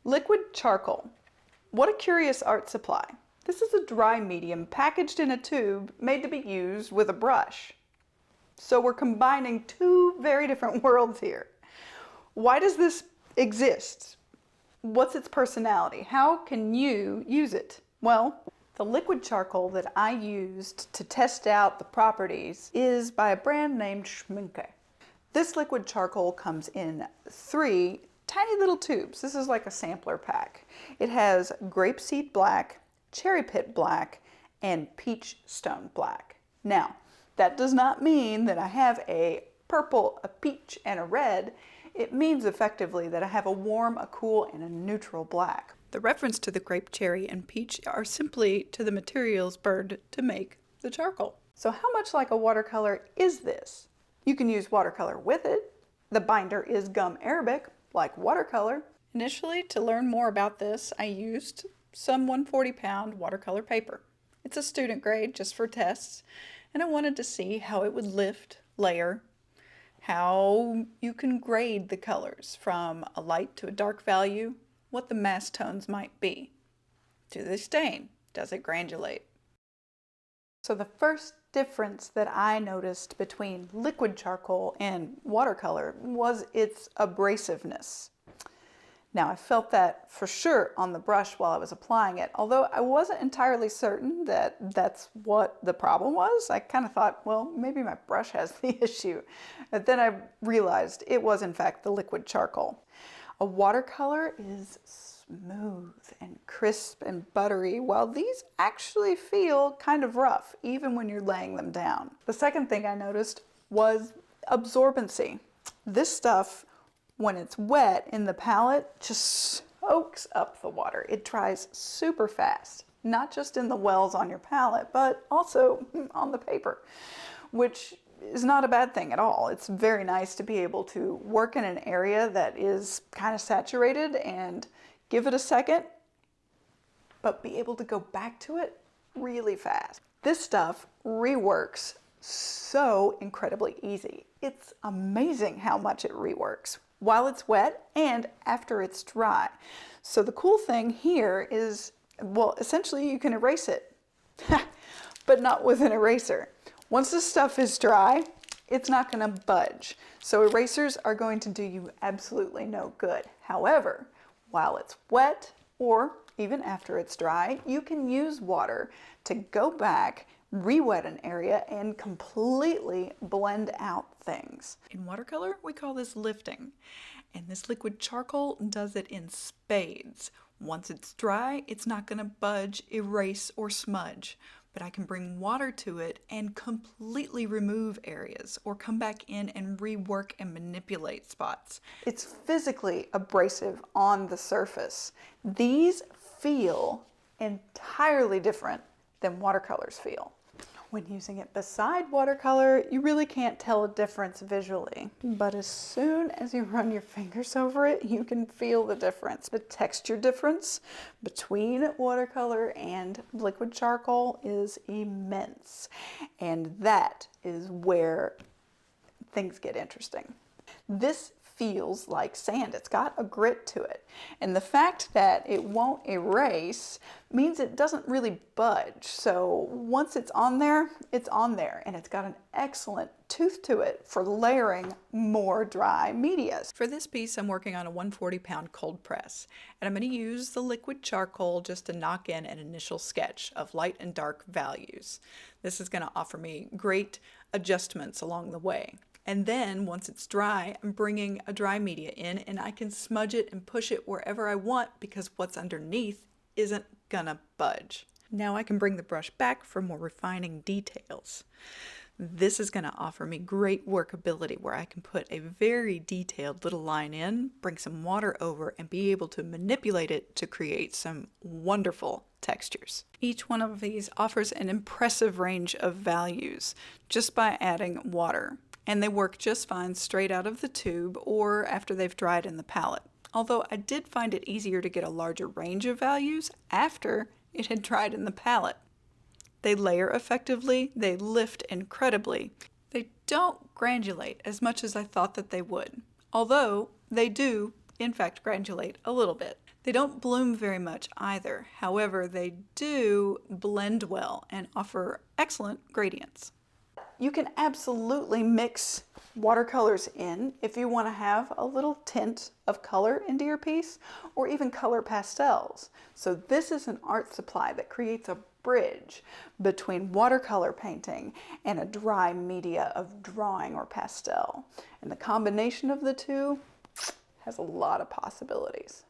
Liquid charcoal. What a curious art supply. This is a dry medium packaged in a tube made to be used with a brush. So we're combining two very different worlds here. Why does this exist? What's its personality? How can you use it? Well, the liquid charcoal that I used to test out the properties is by a brand named Schmincke. This liquid charcoal comes in 3 tiny little tubes. This is like a sampler pack. It has grapeseed black, cherry pit black, and peach stone black. Now, that does not mean that I have a purple, a peach, and a red. It means effectively that I have a warm, a cool, and a neutral black. The reference to the grape, cherry, and peach are simply to the materials burned to make the charcoal. So how much like a watercolor is this? You can use watercolor with it. The binder is gum arabic, like watercolor. Initially, to learn more about this, I used some 140-pound watercolor paper. It's a student grade just for tests, and I wanted to see how it would lift, layer, how you can grade the colors from a light to a dark value, what the mass tones might be. Do they stain? Does it granulate? So the first difference that I noticed between liquid charcoal and watercolor was its abrasiveness. Now, I felt that for sure on the brush while I was applying it, although I wasn't entirely certain that that's what the problem was. I kind of thought, well, maybe my brush has the issue. But then I realized it was in fact the liquid charcoal. A watercolor is smooth and crisp and buttery, while these actually feel kind of rough, even when you're laying them down. The second thing I noticed was absorbency. This stuff, when it's wet in the palette, just soaks up the water. It dries super fast, not just in the wells on your palette, but also on the paper, which is not a bad thing at all. It's very nice to be able to work in an area that is kind of saturated and give it a second, but be able to go back to it really fast. This stuff reworks so incredibly easy. It's amazing how much it reworks while it's wet and after it's dry. So the cool thing here is, well, essentially you can erase it, but not with an eraser. Once the stuff is dry, it's not going to budge. So erasers are going to do you absolutely no good. However, while it's wet or even after it's dry, you can use water to go back, re-wet an area, and completely blend out things. In watercolor, we call this lifting, and this liquid charcoal does it in spades. Once it's dry, it's not going to budge, erase, or smudge, but I can bring water to it and completely remove areas or come back in and rework and manipulate spots. It's physically abrasive on the surface. These feel entirely different than watercolors feel. When using it beside watercolor, you really can't tell a difference visually. But as soon as you run your fingers over it, you can feel the difference. The texture difference between watercolor and liquid charcoal is immense. And that is where things get interesting. This feels like sand. It's got a grit to it. And the fact that it won't erase means it doesn't really budge. So once it's on there, and it's got an excellent tooth to it for layering more dry medias. For this piece, I'm working on a 140-pound cold press, and I'm going to use the liquid charcoal just to knock in an initial sketch of light and dark values. This is going to offer me great adjustments along the way. And then once it's dry, I'm bringing a dry media in and I can smudge it and push it wherever I want because what's underneath isn't gonna budge. Now I can bring the brush back for more refining details. This is gonna offer me great workability where I can put a very detailed little line in, bring some water over, and be able to manipulate it to create some wonderful textures. Each one of these offers an impressive range of values just by adding water. And they work just fine straight out of the tube or after they've dried in the palette. Although I did find it easier to get a larger range of values after it had dried in the palette. They layer effectively, they lift incredibly. They don't granulate as much as I thought that they would, although they do in fact granulate a little bit. They don't bloom very much either. However, they do blend well and offer excellent gradients. You can absolutely mix watercolors in if you want to have a little tint of color into your piece, or even color pastels. So this is an art supply that creates a bridge between watercolor painting and a dry media of drawing or pastel. And the combination of the two has a lot of possibilities.